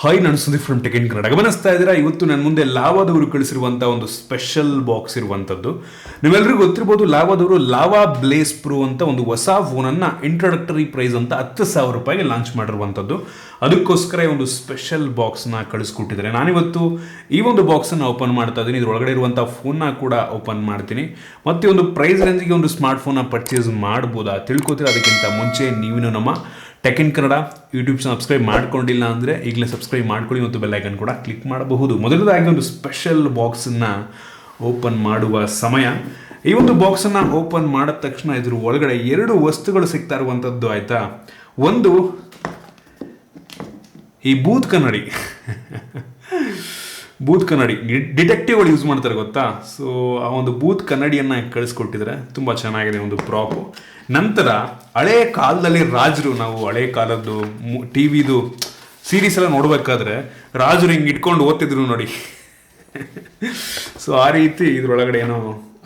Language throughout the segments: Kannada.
ಹಾಯ್, ನಾನು Sudeep from tech in Kannada. ಗಮನಿಸ್ತಾ ಇದ್ದೀರಾ, ಇವತ್ತು ನನ್ನ ಮುಂದೆ ಲಾವಾದವರು ಕಳಿಸಿರುವಂಥ ಒಂದು ಸ್ಪೆಷಲ್ ಬಾಕ್ಸ್ ಇರುವಂಥದ್ದು. ನೀವೆಲ್ಲರಿಗೂ ಗೊತ್ತಿರ್ಬೋದು, ಲಾವಾದವರು ಲಾವಾ ಬ್ಲೇಸ್ ಪ್ರೋ ಅಂತ ಒಂದು ಹೊಸ ಫೋನನ್ನು ಇಂಟ್ರೊಡಕ್ಟರಿ ಪ್ರೈಸ್ ಅಂತ 10,000 ರೂಪಾಯಿಗೆ ಲಾಂಚ್ ಮಾಡಿರುವಂಥದ್ದು. ಅದಕ್ಕೋಸ್ಕರ ಈ ಒಂದು ಸ್ಪೆಷಲ್ ಬಾಕ್ಸ್ನ ಕಳಿಸ್ಕೊಟ್ಟಿದ್ದಾರೆ. ನಾನಿವತ್ತು ಈ ಒಂದು ಬಾಕ್ಸನ್ನು ಓಪನ್ ಮಾಡ್ತಾ ಇದ್ದೀನಿ. ಇದರೊಳಗಡೆ ಇರುವಂಥ ಫೋನ್ನ ಕೂಡ ಓಪನ್ ಮಾಡ್ತೀನಿ. ಮತ್ತು ಒಂದು ಪ್ರೈಸ್ ರೇಂಜಿಗೆ ಒಂದು ಸ್ಮಾರ್ಟ್ ಫೋನ್ನ ಪರ್ಚೇಸ್ ಮಾಡ್ಬೋದಾ ತಿಳ್ಕೊತೀರ. ಅದಕ್ಕಿಂತ ಮುಂಚೆ ನೀವು ನಮ್ಮ tech in Kannada YouTube subscribe ಮಾಡ್ಕೊಂಡಿಲ್ಲ ಅಂದರೆ ಈಗಲೇ ಸಬ್ಸ್ಕ್ರೈಬ್ ಮಾಡ್ಕೊಳ್ಳಿ ಮತ್ತು ಬೆಲ್ ಐಕನ್ ಕೂಡ ಕ್ಲಿಕ್ ಮಾಡಬಹುದು. ಮೊದಲದಾಗಿ ಒಂದು ಸ್ಪೆಷಲ್ ಬಾಕ್ಸನ್ನು ಓಪನ್ ಮಾಡುವ ಸಮಯ. ಈ ಒಂದು ಬಾಕ್ಸನ್ನು ಓಪನ್ ಮಾಡಿದ ತಕ್ಷಣ ಇದ್ರ ಒಳಗಡೆ 2 ವಸ್ತುಗಳು ಸಿಗ್ತಾ ಇರುವಂಥದ್ದು. ಆಯಿತಾ, ಒಂದು ಈ ಬೂತ್ ಕನ್ನಡಿ ಡಿಟೆಕ್ಟಿವ್ಗಳು ಯೂಸ್ ಮಾಡ್ತಾರೆ ಗೊತ್ತಾ. ಸೊ ಆ ಒಂದು ಬೂತ್ ಕನ್ನಡಿಯನ್ನು ಕಳಿಸ್ಕೊಟ್ಟಿದ್ದಾರೆ. ತುಂಬ ಚೆನ್ನಾಗಿದೆ ಒಂದು ಪ್ರಾಪು. ನಂತರ ಹಳೆ ಕಾಲದಲ್ಲಿ ರಾಜರು, ನಾವು ಹಳೆ ಕಾಲದ್ದು ಟಿ ವಿದು ಸೀರೀಸ್ ಎಲ್ಲ ನೋಡ್ಬೇಕಾದ್ರೆ ರಾಜರು ಹಿಂಗೆ ಇಟ್ಕೊಂಡು ಓದ್ತಿದ್ರು ನೋಡಿ. ಸೊ ಆ ರೀತಿ ಇದ್ರೊಳಗಡೆ ಏನೋ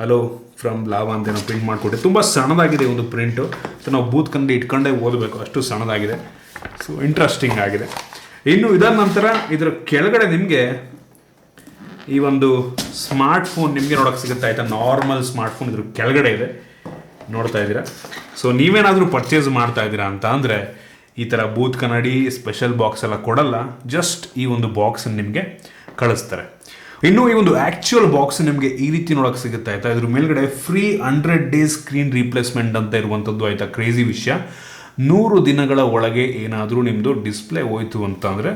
ಹಲೋ ಫ್ರಮ್ ಲಾವಾ ಅಂತ ಏನೋ ಪ್ರಿಂಟ್ ಮಾಡಿಕೊಟ್ಟೆ. ತುಂಬ ಸಣ್ಣದಾಗಿದೆ ಒಂದು ಪ್ರಿಂಟು. ಸೊ ನಾವು ಬೂತ್ ಕನ್ನಡಿ ಇಟ್ಕೊಂಡೇ ಓದಬೇಕು, ಅಷ್ಟು ಸಣ್ಣದಾಗಿದೆ. ಸೊ ಇಂಟ್ರೆಸ್ಟಿಂಗ್ ಆಗಿದೆ. ಇನ್ನು ಇದಾದ ನಂತರ ಇದರ ಕೆಳಗಡೆ ನಿಮಗೆ ಈ ಒಂದು ಸ್ಮಾರ್ಟ್ ಫೋನ್ ನಿಮಗೆ ನೋಡೋಕೆ ಸಿಗುತ್ತೆ. ಆಯಿತಾ, ನಾರ್ಮಲ್ ಸ್ಮಾರ್ಟ್ ಫೋನ್ ಇದ್ರ ಕೆಳಗಡೆ ಇದೆ, ನೋಡ್ತಾ ಇದ್ದೀರಾ. ಸೊ ನೀವೇನಾದರೂ ಪರ್ಚೇಸ್ ಮಾಡ್ತಾ ಇದ್ದೀರಾ ಅಂತ ಅಂದರೆ ಈ ಥರ ಬೂತ್ ಕನ್ನಡಿ ಸ್ಪೆಷಲ್ ಬಾಕ್ಸ್ ಎಲ್ಲ ಕೊಡಲ್ಲ, ಜಸ್ಟ್ ಈ ಒಂದು ಬಾಕ್ಸನ್ನು ನಿಮಗೆ ಕಳಿಸ್ತಾರೆ. ಇನ್ನು ಈ ಒಂದು ಆ್ಯಕ್ಚುಯಲ್ ಬಾಕ್ಸ್ ನಿಮಗೆ ಈ ರೀತಿ ನೋಡೋಕೆ ಸಿಗುತ್ತೆ. ಆಯಿತಾ, ಇದ್ರ ಮೇಲ್ಗಡೆ ಫ್ರೀ 100 ಡೇಸ್ ಸ್ಕ್ರೀನ್ ರೀಪ್ಲೇಸ್ಮೆಂಟ್ ಅಂತ ಇರುವಂಥದ್ದು. ಆಯಿತಾ, ಕ್ರೇಜಿ ವಿಷಯ. 100 ದಿನಗಳ ಒಳಗೆ ಏನಾದರೂ ನಿಮ್ಮದು ಡಿಸ್ಪ್ಲೇ ಹೋಯ್ತು ಅಂತ ಅಂದರೆ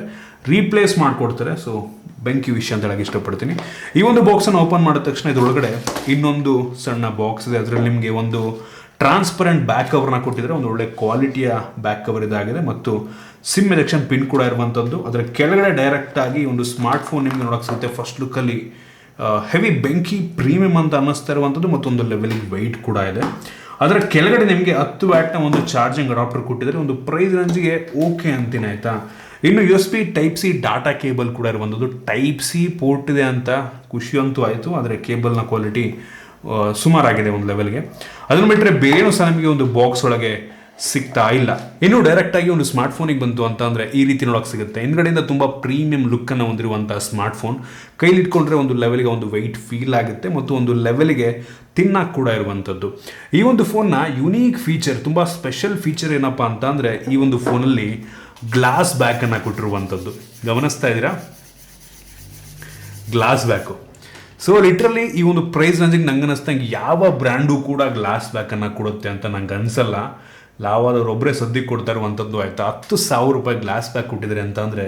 ರೀಪ್ಲೇಸ್ ಮಾಡಿಕೊಡ್ತಾರೆ. ಸೊ ಬೆಂಕಿ ವಿಷಯ ಅಂತ ಹೇಳಕ್ಕೆ ಇಷ್ಟಪಡ್ತೀನಿ. ಈ ಒಂದು ಬಾಕ್ಸನ್ನು ಓಪನ್ ಮಾಡಿದ ತಕ್ಷಣ ಇದರೊಳಗಡೆ ಇನ್ನೊಂದು ಸಣ್ಣ ಬಾಕ್ಸ್ ಇದೆ. ಅದರಲ್ಲಿ ನಿಮಗೆ ಒಂದು ಟ್ರಾನ್ಸ್ಪರೆಂಟ್ ಬ್ಯಾಕ್ ಕವರ್ನ ಕೊಟ್ಟಿದ್ದಾರೆ. ಒಂದು ಒಳ್ಳೆ ಕ್ವಾಲಿಟಿಯ ಬ್ಯಾಕ್ ಕವರ್ ಇದಾಗಿದೆ ಮತ್ತು ಸಿಮ್ ಎಜೆಕ್ಷನ್ ಪಿನ್ ಕೂಡ ಇರುವಂಥದ್ದು. ಅದರ ಕೆಳಗಡೆ ಡೈರೆಕ್ಟಾಗಿ ಒಂದು ಸ್ಮಾರ್ಟ್ ಫೋನ್ ನಿಮಗೆ ನೋಡೋಕೆ ಸಿಗುತ್ತೆ. ಫಸ್ಟ್ ಲುಕ್ಕಲ್ಲಿ ಹೆವಿ ಬೆಂಕಿ ಪ್ರೀಮಿಯಂ ಅಂತ ಅನ್ನಿಸ್ತಾ ಇರುವಂಥದ್ದು ಮತ್ತು ಒಂದು ಲೆವೆಲಿಗೆ ವೆಯ್ಟ್ ಕೂಡ ಇದೆ. ಅದರ ಕೆಳಗಡೆ ನಿಮಗೆ 10 ವ್ಯಾಟ್ನ ಒಂದು ಚಾರ್ಜಿಂಗ್ ಅಡಾಪ್ಟರ್ ಕೊಟ್ಟಿದ್ದಾರೆ. ಒಂದು ಪ್ರೈಸ್ ರೇಂಜಿಗೆ ಓಕೆ ಅಂತೀನಿ. ಆಯಿತಾ, ಇನ್ನು USB Type C data cable ಕೂಡ ಇರುವಂಥದ್ದು. Type C ಪೋರ್ಟ್ ಇದೆ ಅಂತ ಖುಷಿ ಅಂತೂ ಆಯಿತು, ಆದರೆ ಕೇಬಲ್ನ ಕ್ವಾಲಿಟಿ ಸುಮಾರಾಗಿದೆ ಒಂದು ಲೆವೆಲ್ಗೆ. ಅದನ್ನು ಬಿಟ್ಟರೆ ಬೇರೇನೂ ಸಹ ನಮಗೆ ಒಂದು ಬಾಕ್ಸ್ ಒಳಗೆ ಸಿಗ್ತಾ ಇಲ್ಲ. ಇನ್ನು ಡೈರೆಕ್ಟಾಗಿ ಒಂದು ಸ್ಮಾರ್ಟ್ ಫೋನಿಗೆ ಬಂತು ಅಂತ ಅಂದರೆ ಈ ರೀತಿ ನೋಡೋಕೆ ಸಿಗುತ್ತೆ. ಹಿಂದ್ಗಡೆಯಿಂದ ತುಂಬ ಪ್ರೀಮಿಯಂ ಲುಕ್ಕನ್ನು ಹೊಂದಿರುವಂಥ ಸ್ಮಾರ್ಟ್ ಫೋನ್. ಕೈಲಿಟ್ಕೊಂಡ್ರೆ ಒಂದು ಲೆವೆಲ್ಗೆ ಒಂದು ವೆಯ್ಟ್ ಫೀಲ್ ಆಗುತ್ತೆ ಮತ್ತು ಒಂದು ಲೆವೆಲ್ಗೆ ತಿನ್ನಕ್ಕೆ ಕೂಡ ಇರುವಂಥದ್ದು. ಈ ಒಂದು ಫೋನ್ನ ಯುನೀಕ್ ಫೀಚರ್, ತುಂಬ ಸ್ಪೆಷಲ್ ಫೀಚರ್ ಏನಪ್ಪ ಅಂತ ಅಂದರೆ ಈ ಒಂದು ಫೋನಲ್ಲಿ ಗ್ಲಾಸ್ ಬ್ಯಾಕನ್ನು ಕೊಟ್ಟಿರುವಂಥದ್ದು. ಗಮನಿಸ್ತಾ ಇದ್ದೀರಾ, ಗ್ಲಾಸ್ ಬ್ಯಾಕು. ಸೊ ಲಿಟ್ರಲಿ ಈ ಒಂದು ಪ್ರೈಸ್ ರೇಂಜಿಗೆ ನಂಗೆ ಅನ್ನಿಸ್ತಂಗೆ ಯಾವ ಬ್ರ್ಯಾಂಡು ಕೂಡ ಗ್ಲಾಸ್ ಬ್ಯಾಕನ್ನು ಕೊಡುತ್ತೆ ಅಂತ ನಂಗೆ ಅನಿಸಲ್ಲ. ಲಾವಾದವ್ರು ಒಬ್ಬರೇ ಸದ್ಯಕ್ಕೆ ಕೊಡ್ತಾ ಇರುವಂಥದ್ದು. ಆಯಿತಾ, 10,000 ರೂಪಾಯಿ ಗ್ಲಾಸ್ ಬ್ಯಾಕ್ ಕೊಟ್ಟಿದ್ದಾರೆ ಅಂತ ಅಂದರೆ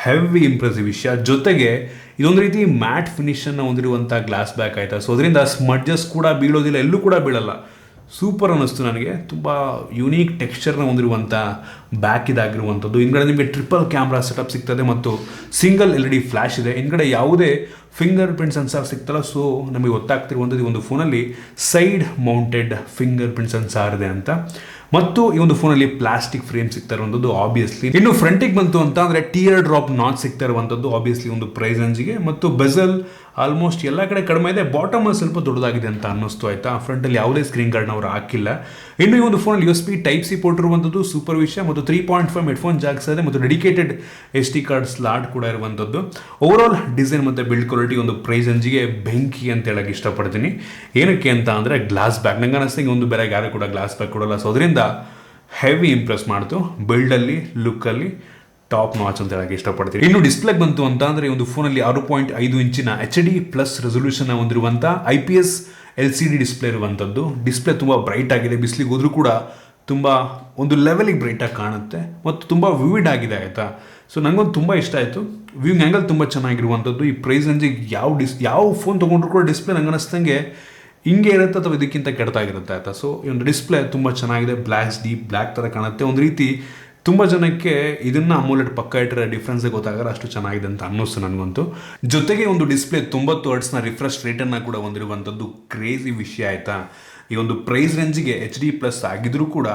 ಹೆವಿ ಇಂಪ್ರೆಸಿವ್ ವಿಷಯ. ಜೊತೆಗೆ ಇದೊಂದು ರೀತಿ ಮ್ಯಾಟ್ ಫಿನಿಷನ್ನು ಹೊಂದಿರುವಂಥ ಗ್ಲಾಸ್ ಬ್ಯಾಕ್. ಆಯಿತಾ, ಸೊ ಅದರಿಂದ ಸ್ಮಡ್ಜಸ್ ಕೂಡ ಬೀಳೋದಿಲ್ಲ, ಎಲ್ಲೂ ಕೂಡ ಬೀಳಲ್ಲ. ಸೂಪರ್ ಅನ್ನಿಸ್ತು ನನಗೆ. ತುಂಬ ಯುನೀಕ್ ಟೆಕ್ಸ್ಚರ್ನ ಹೊಂದಿರುವಂಥ ಬ್ಯಾಕ್ ಇದಾಗಿರುವಂಥದ್ದು. ಹಿಂದ್ಗಡೆ ನಿಮಗೆ ಟ್ರಿಪಲ್ ಕ್ಯಾಮ್ರಾ ಸೆಟಪ್ ಸಿಗ್ತದೆ ಮತ್ತು ಸಿಂಗಲ್ LED ಫ್ಲ್ಯಾಶ್ ಇದೆ. ಹಿಂದ್ಗಡೆ ಯಾವುದೇ ಫಿಂಗರ್ ಪ್ರಿಂಟ್ ಸೆನ್ಸಾರ್ ಸಿಗ್ತಲ್ಲ. ಸೊ ನಮಗೆ ಗೊತ್ತಾಗ್ತಿರುವಂಥದ್ದು ಈ ಒಂದು ಫೋನಲ್ಲಿ side mounted fingerprint sensor ಇದೆ ಅಂತ. ಮತ್ತು ಈ ಒಂದು ಫೋನಲ್ಲಿ ಪ್ಲಾಸ್ಟಿಕ್ ಫ್ರೇಮ್ ಸಿಗ್ತಾ ಇರುವಂಥದ್ದು ಆಬ್ವಿಯಸ್ಲಿ. ಇನ್ನು ಫ್ರಂಟಿಗೆ ಬಂತು ಅಂತ ಅಂದರೆ ಟಿಯರ್ ಡ್ರಾಪ್ ನಾಟ್ ಸಿಗ್ತಾ ಇರುವಂಥದ್ದು ಆಬ್ವಿಯಸ್ಲಿ ಒಂದು ಪ್ರೈಸ್ ರೇಂಜಿಗೆ. ಮತ್ತು ಬೆಸಲ್ ಆಲ್ಮೋಸ್ಟ್ ಎಲ್ಲ ಕಡೆ ಕಡಿಮೆ ಇದೆ, ಬಾಟಮಲ್ಲಿ ಸ್ವಲ್ಪ ದೊಡ್ಡದಾಗಿದೆ ಅಂತ ಅನ್ನಿಸ್ತು. ಆಯಿತಾ, ಫ್ರಂಟಲ್ಲಿ ಯಾವುದೇ ಸ್ಕ್ರೀನ್ ಗಾರ್ಡ್ನ ಅವರು ಹಾಕಿಲ್ಲ. ಇನ್ನು ಈ ಒಂದು ಫೋನಲ್ಲಿ USB Type C ಪೋರ್ಟ್ ಇರುವಂಥದ್ದು ಸೂಪರ್ ವಿಷಯ. ಮತ್ತು 3.5 ಹೆಡ್ಫೋನ್ ಜಾಕ್ಸ್ ಇದೆ ಮತ್ತು ಡೆಡಿಕೇಟೆಡ್ SD ಕಾರ್ಡ್ ಸ್ಲಾಟ್ ಕೂಡ ಇರುವಂಥದ್ದು. ಓವರಾಲ್ ಡಿಸೈನ್ ಮತ್ತು ಬಿಲ್ಡ್ ಕ್ವಾಲಿಟಿ ಒಂದು ಪ್ರೈಸ್ ರೇಂಜಿಗೆ ಬೆಂಕಿ ಅಂತ ಹೇಳಕ್ಕೆ ಇಷ್ಟಪಡ್ತೀನಿ. ಏನಕ್ಕೆ ಅಂತ ಅಂದರೆ ಗ್ಲಾಸ್ ಬ್ಯಾಕ್. ನಂಗೆ ಅನ್ನಿಸ್ದಂಗೆ ಒಂದು ಬೇರೆ ಯಾರು ಕೂಡ ಗ್ಲಾಸ್ ಬ್ಯಾಕ್ ಕೊಡಲ್ಲ. ಸೊ ಅದರಿಂದ ಹೆವಿ ಇಂಪ್ರೆಸ್ ಮಾಡ್ತು. ಬಿಲ್ಡಲ್ಲಿ, ಲುಕ್ಕಲ್ಲಿ ಟಾಪ್ ನಾಚ್ ಅಂತ ಹೇಳಕ್ಕೆ ಇಷ್ಟಪಡ್ತೀನಿ. ಇನ್ನು ಡಿಸ್ಪ್ಲೇಗೆ ಬಂತು ಅಂತ ಅಂದರೆ ಈ ಒಂದು ಫೋನಲ್ಲಿ 6.5 ಇಂಚಿನ HD+ ರೆಸೊಲ್ಯೂಷನ್ ಹೊಂದಿರುವಂಥ IPS LCD ಡಿಸ್ಪ್ಲೇ ಇರುವಂಥದ್ದು. ಡಿಸ್ಪ್ಲೇ ತುಂಬ ಬ್ರೈಟ್ ಆಗಿದೆ. ಬಿಸಿಲಿಗೆ ಹೋದ್ರೂ ಕೂಡ ತುಂಬ ಒಂದು ಲೆವೆಲಿಗೆ ಬ್ರೈಟಾಗಿ ಕಾಣುತ್ತೆ ಮತ್ತು ತುಂಬ ವಿವಿಡ್ ಆಗಿದೆ. ಆಯಿತಾ, ಸೊ ನನಗೊಂದು ತುಂಬ ಇಷ್ಟ ಆಯಿತು. ವ್ಯೂಯಿಂಗ್ ಆ್ಯಂಗಲ್ ತುಂಬ ಚೆನ್ನಾಗಿರುವಂಥದ್ದು. ಈ ಪ್ರೈಸ್ ರೇಂಜಿಗೆ ಯಾವ ಫೋನ್ ತೊಗೊಂಡ್ರು ಕೂಡ ಡಿಸ್ಪ್ಲೇ ನಂಗೆ ಅನ್ನಿಸ್ದಂಗೆ ಹಿಂಗೆ ಇರುತ್ತೆ ಅಥವಾ ಇದಕ್ಕಿಂತ ಕೆಟ್ಟದಾಗಿರುತ್ತೆ. ಆಯಿತಾ, ಸೊ ಈ ಒಂದು ಡಿಸ್ಪ್ಲೇ ತುಂಬ ಚೆನ್ನಾಗಿದೆ. ಡೀಪ್ ಬ್ಲ್ಯಾಕ್ ಥರ ಕಾಣುತ್ತೆ. ಒಂದು ರೀತಿ ತುಂಬ ಜನಕ್ಕೆ ಇದನ್ನು ಅಮೋಲೆಡ್ ಪಕ್ಕ ಇಟ್ಟರೆ ಡಿಫ್ರೆನ್ಸೇ ಗೊತ್ತಾಗಲ್ಲ, ಅಷ್ಟು ಚೆನ್ನಾಗಿದೆ ಅಂತ ಅನ್ನಿಸ್ತು ನನಗಂತೂ. ಜೊತೆಗೆ ಒಂದು ಡಿಸ್ಪ್ಲೇ 90 ಹರ್ಟ್ಸ್ನ ರಿಫ್ರೆಶ್ ರೇಟನ್ನು ಕೂಡ ಹೊಂದಿರುವಂಥದ್ದು ಕ್ರೇಜಿ ವಿಷಯ. ಆಯಿತಾ, ಈ ಒಂದು ಪ್ರೈಸ್ ರೇಂಜಿಗೆ HD+ ಆಗಿದ್ರೂ ಕೂಡ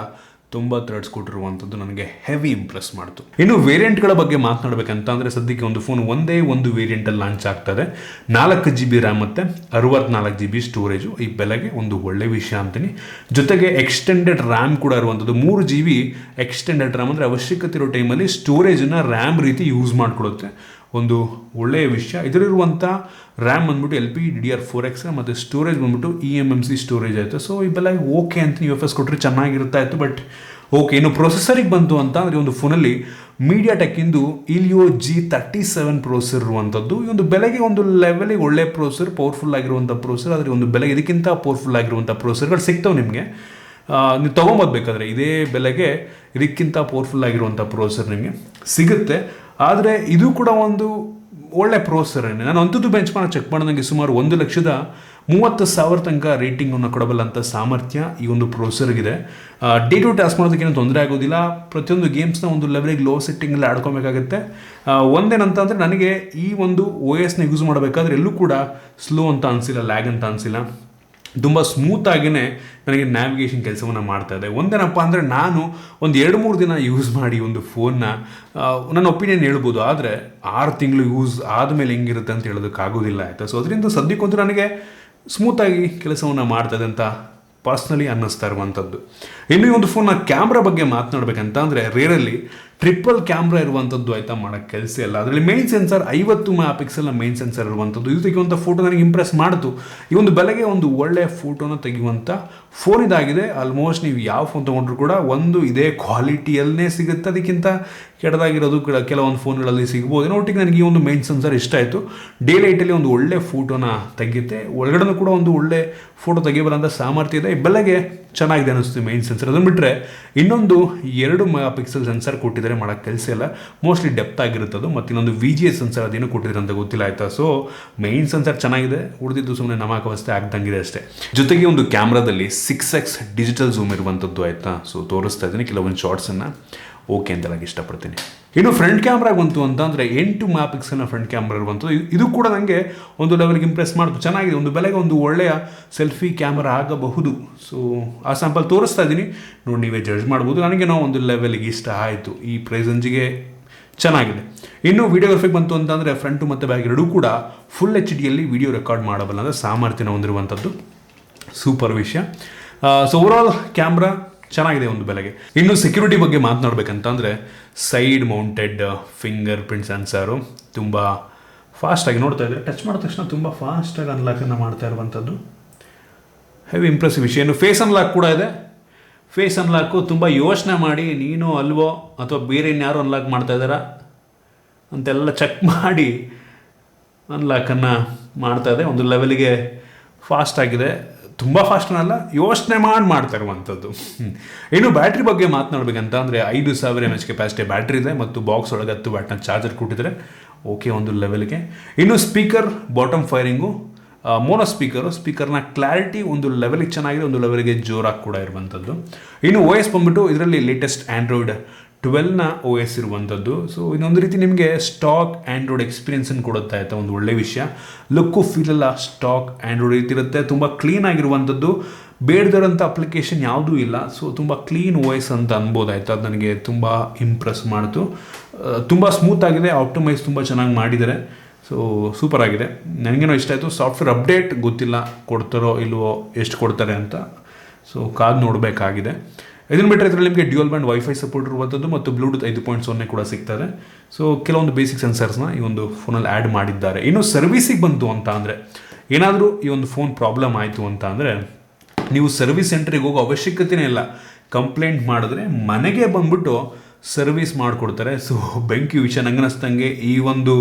ತುಂಬ ಥ್ರೆಡ್ಸ್ ಕೊಟ್ಟಿರುವಂಥದ್ದು ನನಗೆ ಹೆವಿ ಇಂಪ್ರೆಸ್ ಮಾಡ್ತು. ಇನ್ನು ವೇರಿಯಂಟ್ಗಳ ಬಗ್ಗೆ ಮಾತನಾಡಬೇಕಂತ ಅಂದರೆ ಸದ್ಯಕ್ಕೆ ಒಂದು ಫೋನ್ ಒಂದೇ ಒಂದು ವೇರಿಯಂಟಲ್ಲಿ ಲಾಂಚ್ ಆಗ್ತದೆ. 4 GB ರ್ಯಾಮ್ ಮತ್ತು 64 GB ಸ್ಟೋರೇಜು. ಈ ಬೆಲೆಗೆ ಒಂದು ಒಳ್ಳೆ ವಿಷಯ ಅಂತೀನಿ. ಜೊತೆಗೆ ಎಕ್ಸ್ಟೆಂಡೆಡ್ ರ್ಯಾಮ್ ಕೂಡ ಇರುವಂಥದ್ದು. 3 GB ಎಕ್ಸ್ಟೆಂಡೆಡ್ ರ್ಯಾಮ್ ಅಂದರೆ ಅವಶ್ಯಕತೆ ಇರೋ ಟೈಮಲ್ಲಿ ಸ್ಟೋರೇಜನ್ನು ರ್ಯಾಮ್ ರೀತಿ ಯೂಸ್ ಮಾಡಿಕೊಡುತ್ತೆ. ಒಂದು ಒಳ್ಳೆಯ ವಿಷಯ. ಇದರಲ್ಲಿರುವಂಥ ರ್ಯಾಮ್ ಬಂದ್ಬಿಟ್ಟು LPDDR4X ಮತ್ತು ಸ್ಟೋರೇಜ್ ಬಂದ್ಬಿಟ್ಟು eMMC ಸ್ಟೋರೇಜ್ ಆಯಿತು. ಸೊ ಈ ಬೆಲೆಗೆ ಓಕೆ ಅಂತ UFS ಕೊಟ್ಟರೆ ಚೆನ್ನಾಗಿರುತ್ತಾ ಇತ್ತು. ಬಟ್ ಓಕೆ, ಇನ್ನು ಪ್ರೊಸೆಸರಿಗೆ ಬಂತು ಅಂತ ಅಂದರೆ ಒಂದು ಫೋನಲ್ಲಿ ಮೀಡಿಯಾಟೆಕ್ಕಿಂದು Helio G37 ಪ್ರೊಸೆಸರ್ ಇರುವಂಥದ್ದು. ಈ ಒಂದು ಬೆಲೆಗೆ ಒಂದು ಲೆವೆಲಿಗೆ ಒಳ್ಳೆ ಪ್ರೊಸೆಸರ್, ಪವರ್ಫುಲ್ ಆಗಿರುವಂಥ ಪ್ರೊಸೆಸರ್. ಆದರೆ ಒಂದು ಬೆಲೆಗೆ ಇದಕ್ಕಿಂತ ಪವರ್ಫುಲ್ ಆಗಿರುವಂಥ ಪ್ರೊಸೆಸರ್ಗಳು ಸಿಗ್ತವೆ ನಿಮಗೆ. ನೀವು ತೊಗೊಂಬೋದ್ಬೇಕಾದ್ರೆ ಇದೇ ಬೆಲೆಗೆ ಇದಕ್ಕಿಂತ ಪವರ್ಫುಲ್ ಆಗಿರುವಂಥ ಪ್ರೊಸೆಸರ್ ನಿಮಗೆ ಸಿಗುತ್ತೆ. ಆದರೆ ಇದು ಕೂಡ ಒಂದು ಒಳ್ಳೆ ಪ್ರೊಸೆಸರ್. ನಾನು ಅಂಥದ್ದು ಬೆಂಚ್ ಮಾರ್ಕ್ ಚೆಕ್ ಮಾಡಿದಂಗೆ ಸುಮಾರು 1,30,000 ತನಕ ರೇಟಿಂಗನ್ನು ಕೊಡಬಲ್ಲಂಥ ಸಾಮರ್ಥ್ಯ ಈ ಒಂದು ಪ್ರೊಸೆಸರ್ಗಿದೆ. ಡೇ ಟು ಟಾಸ್ಕ್ ಮಾಡೋದಕ್ಕೇನು ತೊಂದರೆ ಆಗೋದಿಲ್ಲ. ಪ್ರತಿಯೊಂದು ಗೇಮ್ಸ್ನ ಒಂದು ಲೆವೆಲಿಗೆ ಲೋ ಸೆಟ್ಟಿಂಗಲ್ಲಿ ಆಡ್ಕೊಬೇಕಾಗುತ್ತೆ. ಒಂದೇನಂತಂದರೆ ನನಗೆ ಈ ಒಂದು OSನ ಯೂಸ್ ಮಾಡಬೇಕಾದ್ರೆ ಎಲ್ಲೂ ಕೂಡ ಸ್ಲೋ ಅಂತ ಅನಿಸಿಲ್ಲ, ಲ್ಯಾಗ್ ಅಂತ ಅನಿಸಿಲ್ಲ. ತುಂಬ ಸ್ಮೂತಾಗಿಯೇ ನನಗೆ ನ್ಯಾವಿಗೇಷನ್ ಕೆಲಸವನ್ನು ಮಾಡ್ತಾಯಿದೆ. ಒಂದೇನಪ್ಪ ಅಂದರೆ ನಾನು ಒಂದು 2-3 ದಿನ ಯೂಸ್ ಮಾಡಿ ಒಂದು ಫೋನ್ನ ನನ್ನ ಒಪಿನಿಯನ್ ಹೇಳ್ಬೋದು. ಆದರೆ 6 ತಿಂಗಳು ಯೂಸ್ ಆದಮೇಲೆ ಹೆಂಗಿರುತ್ತೆ ಅಂತ ಹೇಳೋದಕ್ಕಾಗೋದಿಲ್ಲ ಆಯಿತಾ. ಸೊ ಅದರಿಂದ ಸದ್ಯಕ್ಕಂತೂ ನನಗೆ ಸ್ಮೂತಾಗಿ ಕೆಲಸವನ್ನು ಮಾಡ್ತದೆ ಅಂತ ಪರ್ಸ್ನಲಿ ಅನ್ನಿಸ್ತಾ ಇರುವಂಥದ್ದು. ಇನ್ನು ಈ ಒಂದು ಫೋನ್ನ ಕ್ಯಾಮ್ರಾ ಬಗ್ಗೆ ಮಾತನಾಡಬೇಕಂತ ಅಂದರೆ ರೇರಲ್ಲಿ ಟ್ರಿಪಲ್ ಕ್ಯಾಮ್ರಾ ಇರುವಂಥದ್ದು ಆಯಿತಾ, ಮಾಡೋಕ್ಕೆ ಕೆಲಸ ಇಲ್ಲ. ಅದರಲ್ಲಿ main sensor 50 MP main sensor ಇರುವಂಥದ್ದು. ಇದು ತೆಗೆಯುವಂಥ ಫೋಟೋ ನನಗೆ ಇಂಪ್ರೆಸ್ ಮಾಡ್ತು. ಈ ಒಂದು ಬೆಲೆಗೆ ಒಂದು ಒಳ್ಳೆಯ ಫೋಟೋನ ತೆಗೆಯುವಂಥ ಫೋನ್ ಇದಾಗಿದೆ. ಆಲ್ಮೋಸ್ಟ್ ನೀವು ಯಾವ ಫೋನ್ ತೊಗೊಂಡ್ರು ಕೂಡ ಒಂದು ಇದೇ ಕ್ವಾಲಿಟಿಯಲ್ಲೇ ಸಿಗುತ್ತೆ. ಅದಕ್ಕಿಂತ ಕೆಟ್ಟದಾಗಿರೋದು ಕೆಲವೊಂದು ಫೋನ್ಗಳಲ್ಲಿ ಸಿಗ್ಬೋದು. ಒಟ್ಟಿಗೆ ನನಗೆ ಈ ಒಂದು ಮೇನ್ ಸೆನ್ಸರ್ ಇಷ್ಟ ಆಯಿತು. ಡೇ ಲೈಟಲ್ಲಿ ಒಂದು ಒಳ್ಳೆ ಫೋಟೋನ ತೆಗೆಯುತ್ತೆ. ಒಳಗಡೆ ಕೂಡ ಒಂದು ಒಳ್ಳೆ ಫೋಟೋ ತೆಗಿಬರೋಂಥ ಸಾಮರ್ಥ್ಯ ಇದೆ. ಈ ಬೆಲೆಗೆ ಚೆನ್ನಾಗಿದೆ ಅನ್ನಿಸ್ತು ಮೇನ್ ಸೆನ್ಸರ್. ಅದನ್ನು ಬಿಟ್ಟರೆ ಇನ್ನೊಂದು 2 MP ಸೆನ್ಸರ್ ಕೊಟ್ಟಿದ್ದಾರೆ, ಮಾಡೋಕ್ಕೆ ಕೆಲಸ ಇಲ್ಲ. ಮೋಸ್ಟ್ಲಿ ಡೆಪ್ತ್ ಆಗಿರುತ್ತದು. ಮತ್ತು ಇನ್ನೊಂದು VGA ಸೆನ್ಸರ್ ಅದೇನು ಕೊಟ್ಟಿದ್ದಾರೆ ಅಂತ ಗೊತ್ತಿಲ್ಲ ಆಯಿತಾ. ಸೊ ಮೇನ್ ಸೆನ್ಸರ್ ಚೆನ್ನಾಗಿದೆ, ಉಳಿದಿದ್ದು ಸುಮ್ಮನೆ ನಮಕವಸ್ಥೆ ಆಗ್ದಂಗಿದೆ ಅಷ್ಟೇ. ಜೊತೆಗೆ ಒಂದು ಕ್ಯಾಮ್ರಾದಲ್ಲಿ 6x ಡಿಜಿಟಲ್ ಝೂಮ್ ಇರುವಂಥದ್ದು ಆಯಿತಾ. ಸೊ ತೋರಿಸ್ತಾ ಇದ್ದೀನಿ ಕೆಲವೊಂದು ಶಾರ್ಟ್ಸನ್ನು. ಓಕೆ ಅಂತ ನನಗೆ ಇಷ್ಟಪಡ್ತೀನಿ. ಇನ್ನು ಫ್ರಂಟ್ ಕ್ಯಾಮ್ರಾಗೆ ಬಂತು ಅಂತ ಅಂದರೆ 8 MP ಫ್ರಂಟ್ ಕ್ಯಾಮ್ರಾ ಇರುವಂಥದ್ದು. ಇದು ಕೂಡ ನನಗೆ ಒಂದು ಲೆವೆಲ್ಗೆ ಇಂಪ್ರೆಸ್ ಮಾಡ್ತು. ಚೆನ್ನಾಗಿದೆ. ಒಂದು ಬೆಲೆಗೆ ಒಂದು ಒಳ್ಳೆಯ ಸೆಲ್ಫಿ ಕ್ಯಾಮ್ರಾ ಆಗಬಹುದು. ಸೊ ಆ ಸ್ಯಾಂಪಲ್ ತೋರಿಸ್ತಾ ಇದ್ದೀನಿ, ನೋಡಿ ನೀವೇ ಜಡ್ಜ್ ಮಾಡ್ಬೋದು. ನನಗೆ ನಾವು ಒಂದು ಲೆವೆಲ್ಗೆ ಇಷ್ಟ ಆಯಿತು. ಈ ಪ್ರೈಸ್ ರೇಂಜಿಗೆ ಚೆನ್ನಾಗಿದೆ. ಇನ್ನು ವಿಡಿಯೋಗ್ರಫಿಗೆ ಬಂತು ಅಂತಂದರೆ ಫ್ರಂಟು ಮತ್ತು ಬ್ಯಾಕ್ ಎರಡೂ ಕೂಡ ಫುಲ್ HD ವಿಡಿಯೋ ರೆಕಾರ್ಡ್ ಮಾಡಬಲ್ಲ ಅಂದರೆ ಸಾಮರ್ಥ್ಯನ ಹೊಂದಿರುವಂಥದ್ದು. ಸೂಪರ್ ವಿಷಯ. ಸೊ ಓವರಾಲ್ ಕ್ಯಾಮ್ರಾ ಚೆನ್ನಾಗಿದೆ ಒಂದು ಬೆಲೆಗೆ. ಇನ್ನು ಸೆಕ್ಯೂರಿಟಿ ಬಗ್ಗೆ ಮಾತನಾಡಬೇಕಂತಂದರೆ side mounted fingerprint sensor ತುಂಬ ಫಾಸ್ಟಾಗಿ ನೋಡ್ತಾ ಇದ್ದರೆ ಟಚ್ ಮಾಡಿದ ತಕ್ಷಣ ತುಂಬ ಫಾಸ್ಟಾಗಿ ಅನ್ಲಾಕನ್ನು ಮಾಡ್ತಾ ಇರುವಂಥದ್ದು ಹೆವಿ ಇಂಪ್ರೆಸಿವ್ ವಿಷಯ. ಇನ್ನು ಫೇಸ್ ಅನ್ಲಾಕ್ ಕೂಡ ಇದೆ. ಫೇಸ್ ಅನ್ಲಾಕು ತುಂಬ ಯೋಚನೆ ಮಾಡಿ ನೀನು ಅಲ್ವೋ ಅಥವಾ ಬೇರೆ ಇನ್ಯಾರು ಅನ್ಲಾಕ್ ಮಾಡ್ತಾ ಇದ್ದಾರಾ ಅಂತೆಲ್ಲ ಚೆಕ್ ಮಾಡಿ ಅನ್ಲಾಕನ್ನು ಮಾಡ್ತಾ ಇದೆ. ಒಂದು ಲೆವೆಲಿಗೆ ಫಾಸ್ಟ್ ಆಗಿದೆ. ತುಂಬ ಫಾಸ್ಟ್ ಅನ್ನಲ್ಲ, ಯೋಚನೆ ಮಾಡ್ತಾ ಇರುವಂಥದ್ದು. ಇನ್ನು ಬ್ಯಾಟ್ರಿ ಬಗ್ಗೆ ಮಾತನಾಡಬೇಕಂತ ಅಂದರೆ 5000 mAh ಕೆಪಾಸಿಟಿ ಬ್ಯಾಟ್ರಿ ಇದೆ ಮತ್ತು ಬಾಕ್ಸ್ ಒಳಗೆ 10 ವ್ಯಾಟ್ನ ಚಾರ್ಜರ್ ಕೊಟ್ಟಿದ್ದಾರೆ. ಓಕೆ ಒಂದು ಲೆವೆಲ್ಗೆ. ಇನ್ನು ಸ್ಪೀಕರ್ ಬಾಟಮ್ ಫೈರಿಂಗು ಮೋನೋ ಸ್ಪೀಕರ್ನ ಕ್ಲಾರಿಟಿ ಒಂದು ಲೆವೆಲಿಗೆ ಚೆನ್ನಾಗಿದೆ, ಒಂದು ಲೆವೆಲ್ಗೆ ಜೋರಾಗಿ ಕೂಡ ಇರುವಂಥದ್ದು. ಇನ್ನು OS ಬಂದ್ಬಿಟ್ಟು ಇದರಲ್ಲಿ ಲೇಟೆಸ್ಟ್ ಆ್ಯಂಡ್ರಾಯ್ಡ್ 12ನ OS ಇರುವಂಥದ್ದು. ಸೊ ಇನ್ನೊಂದು ರೀತಿ ನಿಮಗೆ ಸ್ಟಾಕ್ ಆ್ಯಂಡ್ರಾಯ್ಡ್ ಎಕ್ಸ್ಪೀರಿಯನ್ಸನ್ನು ಕೊಡುತ್ತಾ ಆಯಿತಾ. ಒಂದು ಒಳ್ಳೆ ವಿಷಯ. ಲುಕ್ಕು ಫೀಲೆಲ್ಲ ಸ್ಟಾಕ್ ಆ್ಯಂಡ್ರಾಯ್ಡ್ ರೀತಿ ಇರುತ್ತೆ. ತುಂಬ ಕ್ಲೀನ್ ಆಗಿರುವಂಥದ್ದು. ಬೇಡದಿರೋಂಥ ಅಪ್ಲಿಕೇಶನ್ ಯಾವುದೂ ಇಲ್ಲ. ಸೊ ತುಂಬ ಕ್ಲೀನ್ OS ಅಂತ ಅನ್ಬೋದಾಯ್ತು. ಅದು ನನಗೆ ತುಂಬ ಇಂಪ್ರೆಸ್ ಮಾಡ್ತು. ತುಂಬ ಸ್ಮೂತಾಗಿದೆ. ಆಪ್ಟಿಮೈಸ್ ತುಂಬ ಚೆನ್ನಾಗಿ ಮಾಡಿದ್ದಾರೆ. ಸೊ ಸೂಪರ್ ಆಗಿದೆ. ನನಗೇನೋ ಇಷ್ಟ ಆಯಿತು. ಸಾಫ್ಟ್ವೇರ್ ಅಪ್ಡೇಟ್ ಗೊತ್ತಿಲ್ಲ ಕೊಡ್ತಾರೋ ಇಲ್ವೋ, ಎಷ್ಟು ಕೊಡ್ತಾರೆ ಅಂತ. ಸೊ ಕಾದು ನೋಡಬೇಕಾಗಿದೆ. ಇದನ್ನು ಬಿಟ್ಟರೆ ಇದರಲ್ಲಿ ನಿಮಗೆ ಡ್ಯೂಯಲ್ ಬ್ಯಾಂಡ್ ವೈಫೈ ಸಪೋರ್ಟ್ ಇರುವಂಥದ್ದು ಮತ್ತು ಬ್ಲೂಟೂತ್ 5.0 ಕೂಡ ಸಿಗ್ತದೆ. ಸೊ ಕೆಲವೊಂದು ಬೇಸಿಕ್ ಸೆನ್ಸರ್ಸ್ನ ಈ ಒಂದು ಫೋನಲ್ಲಿ ಆ್ಯಡ್ ಮಾಡಿದ್ದಾರೆ. ಇನ್ನು ಸರ್ವಿಸಿಗೆ ಬಂತು ಅಂತ ಅಂದರೆ ಏನಾದರೂ ಈ ಒಂದು ಫೋನ್ ಪ್ರಾಬ್ಲಮ್ ಆಯಿತು ಅಂತ ಅಂದರೆ ನೀವು ಸರ್ವಿಸ್ ಸೆಂಟ್ರಿಗೆ ಹೋಗೋ ಅವಶ್ಯಕತೆಯೇ ಇಲ್ಲ. ಕಂಪ್ಲೇಂಟ್ ಮಾಡಿದ್ರೆ ಮನೆಗೆ ಬಂದ್ಬಿಟ್ಟು ಸರ್ವಿಸ್ ಮಾಡಿಕೊಡ್ತಾರೆ. ಸೊ ಬೆಂಕಿ ವಿಷಯ ನಂಗೆ ಅನ್ನಿಸ್ತಂಗೆ ಈ ಒಂದು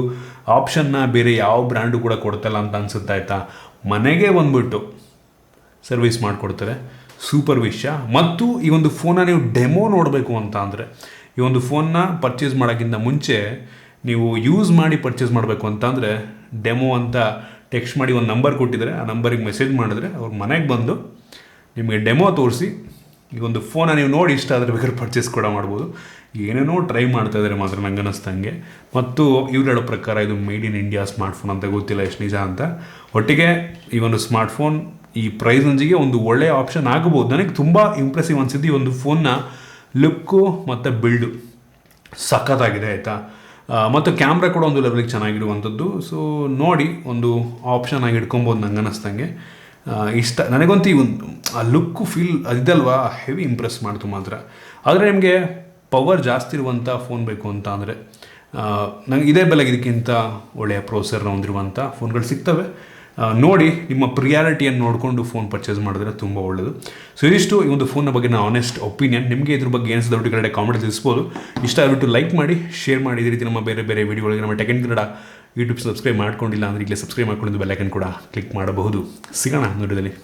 ಆಪ್ಷನ್ನ ಬೇರೆ ಯಾವ ಬ್ರ್ಯಾಂಡು ಕೂಡ ಕೊಡ್ತಲ್ಲ ಅಂತ ಅನ್ಸುತ್ತೆ ಆಯಿತಾ. ಮನೆಗೆ ಬಂದ್ಬಿಟ್ಟು ಸರ್ವಿಸ್ ಮಾಡಿಕೊಡ್ತಾರೆ. ಸೂಪರ್ ವಿಷಯ. ಮತ್ತು ಈ ಒಂದು ಫೋನ್ನ ನೀವು ಡೆಮೋ ನೋಡಬೇಕು ಅಂತ ಅಂದರೆ ಈ ಒಂದು ಫೋನ್ನ ಪರ್ಚೇಸ್ ಮಾಡೋಕ್ಕಿಂತ ಮುಂಚೆ ನೀವು ಯೂಸ್ ಮಾಡಿ ಪರ್ಚೇಸ್ ಮಾಡಬೇಕು ಅಂತ ಅಂದರೆ ಡೆಮೋ ಅಂತ ಟೆಕ್ಸ್ಟ್ ಮಾಡಿ ಒಂದು ನಂಬರ್ ಕೊಟ್ಟಿದ್ದಾರೆ. ಆ ನಂಬರಿಗೆ ಮೆಸೇಜ್ ಮಾಡಿದ್ರೆ ಅವ್ರ ಮನೆಗೆ ಬಂದು ನಿಮಗೆ ಡೆಮೋ ತೋರಿಸಿ ಈ ಒಂದು ಫೋನ ನೀವು ನೋಡಿ ಇಷ್ಟ ಆದರೆ ಬೇಕಾದ್ರೆ ಪರ್ಚೇಸ್ ಕೂಡ ಮಾಡ್ಬೋದು. ಏನೇನೋ ಟ್ರೈ ಮಾಡ್ತಾ ಇದ್ದಾರೆ ಮಾತ್ರ ನಂಗೆ ಅನ್ನಿಸ್ತಂಗೆ. ಮತ್ತು ಇವ್ರು ಹೇಳೋ ಪ್ರಕಾರ ಇದು ಮೇಡ್ ಇನ್ ಇಂಡಿಯಾ ಸ್ಮಾರ್ಟ್ಫೋನ್ ಅಂತ, ಗೊತ್ತಿಲ್ಲ ಎಷ್ಟು ನಿಜ ಅಂತ. ಒಟ್ಟಿಗೆ ಈ ಒಂದು ಸ್ಮಾರ್ಟ್ಫೋನ್ ಈ ಪ್ರೈಸ್ ರೇಂಜಿಗೆ ಒಂದು ಒಳ್ಳೆಯ ಆಪ್ಷನ್ ಆಗಬಹುದು. ನನಗೆ ತುಂಬ ಇಂಪ್ರೆಸಿವ್ ಅನಿಸಿದ್ದು ಈ ಒಂದು ಫೋನ್ನ ಲುಕ್ಕು ಮತ್ತು ಬಿಲ್ಡು ಸಖತ್ತಾಗಿದೆ ಆಯಿತಾ. ಮತ್ತು ಕ್ಯಾಮ್ರಾ ಕೂಡ ಒಂದು ಲೆವೆಲಿಗೆ ಚೆನ್ನಾಗಿರುವಂಥದ್ದು. ಸೊ ನೋಡಿ ಒಂದು ಆಪ್ಷನ್ ಆಗಿ ಇಟ್ಕೊಬೋದು ನಂಗೆ ಅನ್ನಿಸ್ದಂಗೆ. ಇಷ್ಟ ನನಗಂತೂ ಈ ಒಂದು ಆ ಲುಕ್ಕು ಫೀಲ್ ಅದಲ್ವಾ ಹೆವಿ ಇಂಪ್ರೆಸ್ ಮಾಡ್ತು ಮಾತ್ರ. ಆದರೆ ನಿಮಗೆ ಪವರ್ ಜಾಸ್ತಿ ಇರುವಂಥ ಫೋನ್ ಬೇಕು ಅಂತ ಅಂದರೆ ನಂಗೆ ಇದೇ ಬೆಲೆಗೆ ಇದಕ್ಕಿಂತ ಒಳ್ಳೆಯ ಪ್ರೊಸೆಸರ್ನ ಹೊಂದಿರುವಂಥ ಫೋನ್ಗಳು ಸಿಗ್ತವೆ. ನೋಡಿ ನಿಮ್ಮ ಪ್ರಿಯಾರಿಟಿಯನ್ನು ನೋಡಿಕೊಂಡು ಫೋನ್ ಪರ್ಚೇಸ್ ಮಾಡಿದ್ರೆ ತುಂಬ ಒಳ್ಳೆಯದು. ಸೊ ಇದಿಷ್ಟು ಈ ಒಂದು ಫೋನ್ನ ಬಗ್ಗೆ ನಾನು ಆನೆಸ್ಟ್ ಒಪಿನಿಯನ್. ನಿಮಗೆ ಇದ್ರ ಬಗ್ಗೆ ಏನಿಸಿದ ಕಡೆ ಕಾಮೆಂಟ್ ತಿಳಿಸ್ಬೋದು. ಇಷ್ಟ ಆಗಿಬಿಟ್ಟು ಲೈಕ್ ಮಾಡಿ, ಶೇರ್ ಮಾಡಿ. ಇದೇ ರೀತಿ ನಮ್ಮ ಬೇರೆ ಬೇರೆ ವೀಡಿಯೋಗಳಿಗೆ ನಮ್ಮ tech in Kannada YouTube subscribe ಮಾಡ್ಕೊಂಡಿಲ್ಲ ಅಂದರೆ ಈಗಲೇ ಸಬ್ಸ್ಕ್ರೈಬ್ ಮಾಡ್ಕೊಂಡು ಬೆಲ್ ಐಕನ್ ಕೂಡ ಕ್ಲಿಕ್ ಮಾಡಬಹುದು. ಸಿಗೋಣ ವಿಡಿಯೋದಲ್ಲಿ.